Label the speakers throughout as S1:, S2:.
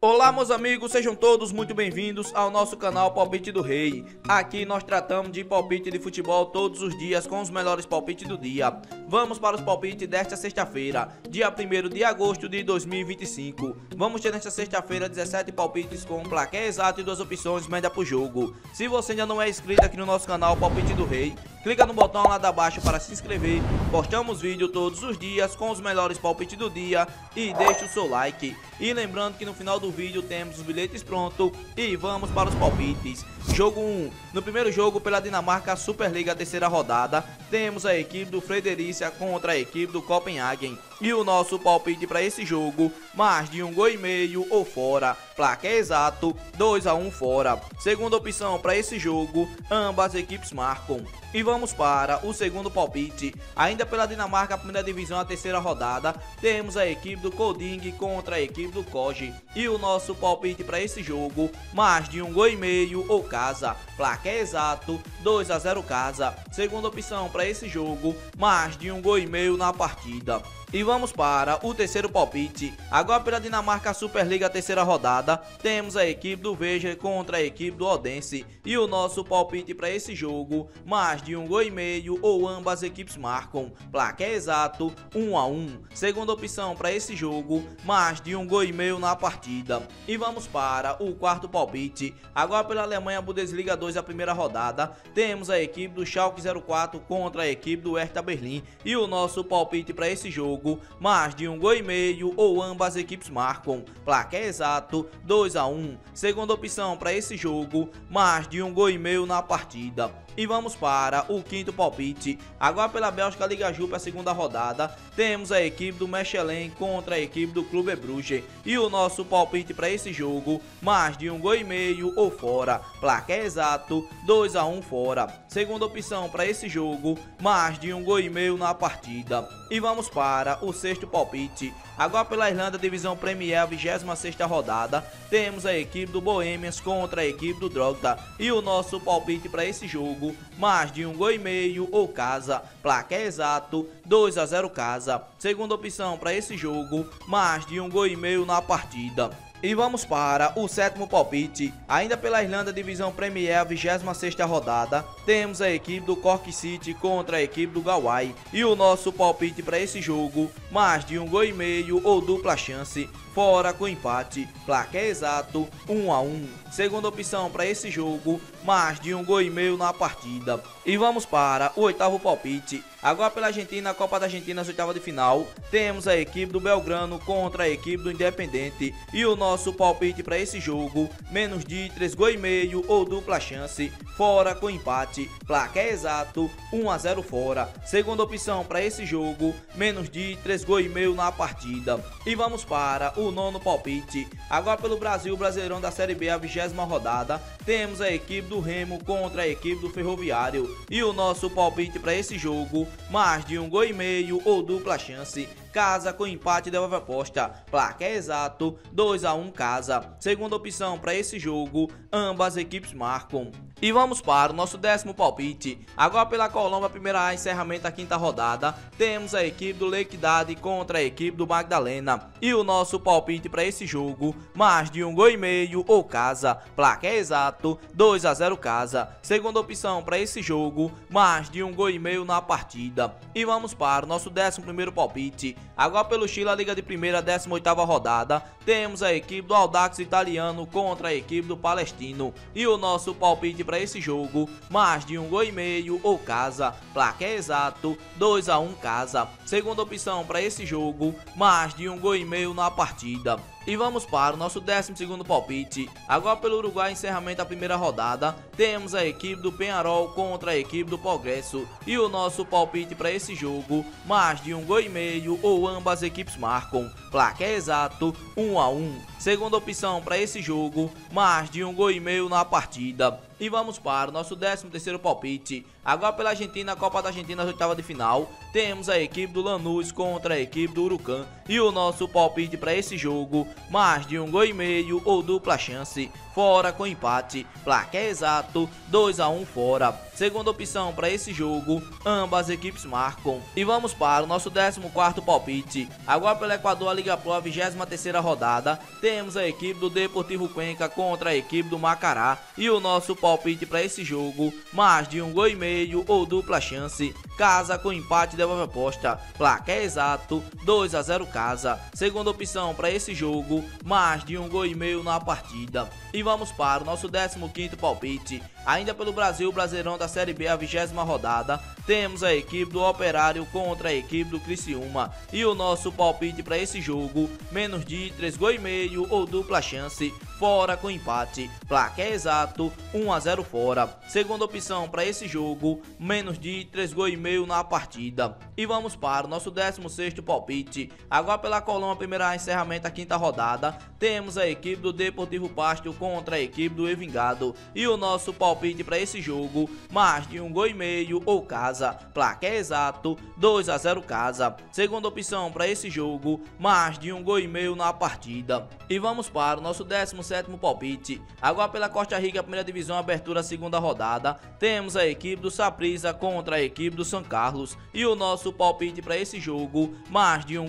S1: Olá meus amigos, sejam todos muito bem-vindos ao nosso canal Palpite do Rei. Aqui nós tratamos de palpite de futebol todos os dias com os melhores palpites do dia. Vamos para os palpites desta sexta-feira, dia 1º de agosto de 2025. Vamos ter nesta sexta-feira 17 palpites com um placar exato e 2 opções média por jogo. Se você ainda não é inscrito aqui no nosso canal Palpite do Rei, clica no botão lá abaixo para se inscrever. Postamos vídeo todos os dias com os melhores palpites do dia e deixe o seu like. E lembrando que no final do vídeo temos os bilhetes prontos e vamos para os palpites. Jogo 1. No primeiro jogo pela Dinamarca Superliga terceira rodada, temos a equipe do Fredericia contra a equipe do Copenhagen. E o nosso palpite para esse jogo, mais de 1,5 gol ou fora. Placar exato, 2-1 fora. Segunda opção para esse jogo, ambas equipes marcam. E vamos para o segundo palpite. Ainda pela Dinamarca primeira divisão a terceira rodada, temos a equipe do Kolding contra a equipe do Køge. E o nosso palpite para esse jogo, mais de 1,5 gol ou casa. Placar exato, 2-0 casa. Segunda opção para esse jogo, mais de 1,5 gol na partida. E vamos para o terceiro palpite. Agora pela Dinamarca Superliga terceira rodada, temos a equipe do Veja contra a equipe do Odense. E o nosso palpite para esse jogo, mais de 1,5 gol ou ambas equipes marcam. Placar exato, 1-1. Segunda opção para esse jogo, mais de 1,5 gol na partida. E vamos para o quarto palpite. Agora pela Alemanha Bundesliga 2 a primeira rodada, temos a equipe do Schalke 04 contra a equipe do Hertha Berlim. E o nosso palpite para esse jogo, mais de 1,5 gol ou ambas equipes marcam. Placar exato, 2-1. Segunda opção para esse jogo, mais de 1,5 gol na partida. E vamos para o quinto palpite. Agora pela Bélgica Liga Jupe a segunda rodada, temos a equipe do Mechelen contra a equipe do Clube Brugge. E o nosso palpite para esse jogo, mais de 1,5 gol ou fora. Placar exato, 2-1 fora. Segunda opção para esse jogo, mais de 1,5 gol na partida. E vamos para o sexto palpite. Agora pela Irlanda Divisão Premier 26ª rodada, temos a equipe do Bohemians contra a equipe do Drogda. E o nosso palpite para esse jogo, mais de 1,5 gol ou casa. Placar exato, 2-0 casa. Segunda opção para esse jogo, mais de 1,5 gol na partida. E vamos para o sétimo palpite. Ainda pela Irlanda Divisão Premier 26ª rodada, temos a equipe do Cork City contra a equipe do Galway. E o nosso palpite para esse jogo, mais de 1,5 gol ou dupla chance, fora com empate. Placar exato, 1-1. Segunda opção para esse jogo, mais de 1,5 gol na partida. E vamos para o oitavo palpite. Agora pela Argentina, Copa da Argentina, as oitavas de final, temos a equipe do Belgrano contra a equipe do Independente. E o nosso palpite para esse jogo, menos de 3,5 gol ou dupla chance, fora com empate. Placar exato, 1-0 fora. Segunda opção para esse jogo, menos de 3,5 gol na partida. E vamos para o nono palpite. Agora pelo Brasil, Brasileirão da Série B, a 20ª rodada, temos a equipe do Remo contra a equipe do Ferroviário. E o nosso palpite para esse jogo, mais de 1,5 gol ou dupla chance, casa com empate devolve aposta. Placar exato, 2-1 casa. Segunda opção para esse jogo, ambas equipes marcam. E vamos para o nosso décimo palpite. Agora pela Colômbia, primeira A, encerramento da quinta rodada, temos a equipe do Lequidade contra a equipe do Magdalena. E o nosso palpite para esse jogo, mais de 1,5 gol ou casa. Placar exato, 2-0 casa. Segunda opção para esse jogo, mais de 1,5 gol na partida. E vamos para o nosso 11º palpite. Agora pelo Chile, a Liga de Primeira, 18ª rodada, temos a equipe do Audax Italiano contra a equipe do Palestino. E o nosso palpite para esse jogo, mais de 1,5 gol ou casa. Placar exato, 2-1 casa. Segunda opção para esse jogo, mais de 1,5 gol na partida. E vamos para o nosso 12º palpite. Agora pelo Uruguai, encerramento da primeira rodada, temos a equipe do Peñarol contra a equipe do Progresso. E o nosso palpite para esse jogo, mais de 1,5 gol ou ambas equipes marcam. Placar exato, 1-1. Segunda opção para esse jogo, mais de 1,5 gol na partida. E vamos para o nosso 13º palpite. Agora pela Argentina, Copa da Argentina, as oitavas de final, temos a equipe do Lanús contra a equipe do Huracan. E o nosso palpite para esse jogo, mais de 1,5 gol ou dupla chance, fora com empate. Placar exato, 2-1 fora. Segunda opção para esse jogo, ambas equipes marcam. E vamos para o nosso 14º palpite. Agora pelo Equador, a Liga Pro, a 23ª rodada, temos temos a equipe do Deportivo Cuenca contra a equipe do Macará. E o nosso palpite para esse jogo, mais de 1,5 gols ou dupla chance. Casa com empate devolve aposta. Placar exato 2-0 casa. Segunda opção para esse jogo, mais de 1,5 gols na partida. E vamos para o nosso 15º palpite. Ainda pelo Brasil, Brasileirão da Série B, a 20ª rodada, temos a equipe do Operário contra a equipe do Criciúma. E o nosso palpite para esse jogo, menos de 3,5 gols ou dupla chance, fora com empate. Placar exato 1-0 fora. Segunda opção para esse jogo, menos de 3,5 gols na partida. E vamos para o nosso 16º palpite. Agora pela coluna primeira encerramento da 5ª rodada, temos a equipe do Deportivo Pasto contra a equipe do Envigado. E o nosso palpite para esse jogo, mais de 1,5 gols ou casa. Placar exato 2-0 casa. Segunda opção para esse jogo, mais de 1,5 gols na partida. E vamos para o nosso 17º palpite. Agora pela Costa Rica, primeira divisão, abertura, segunda rodada, temos a equipe do Saprissa contra a equipe do São Carlos. E o nosso palpite para esse jogo, mais de 1,5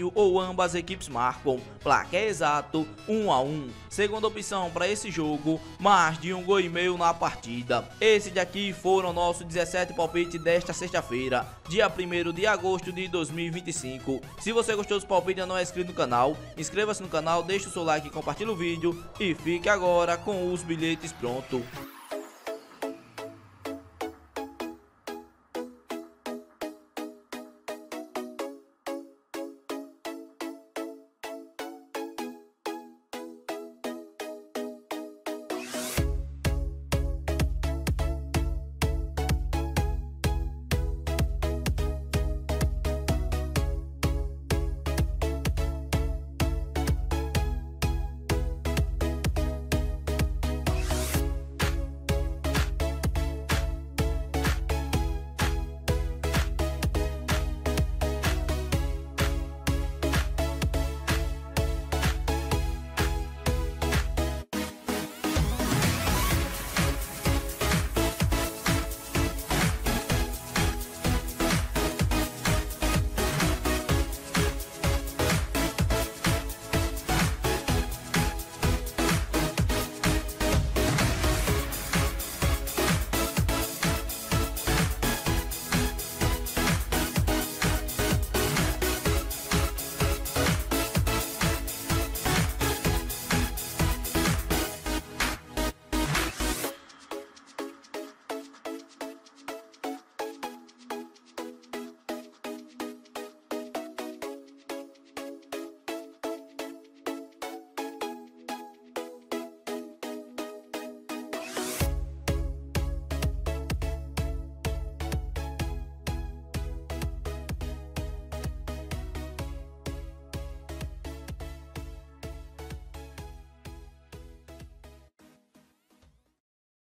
S1: gols ou ambas as equipes marcam. Placar exato 1-1. Segunda opção para esse jogo, mais de 1,5 gols na partida. Esses daqui foram nossos 17 palpites desta sexta-feira, dia 1º de agosto de 2025. Se você gostou dos palpites e ainda não é inscrito no canal, inscreva-se no canal, deixe o seu like e compartilhe o vídeo. E fique agora com os bilhetes prontos.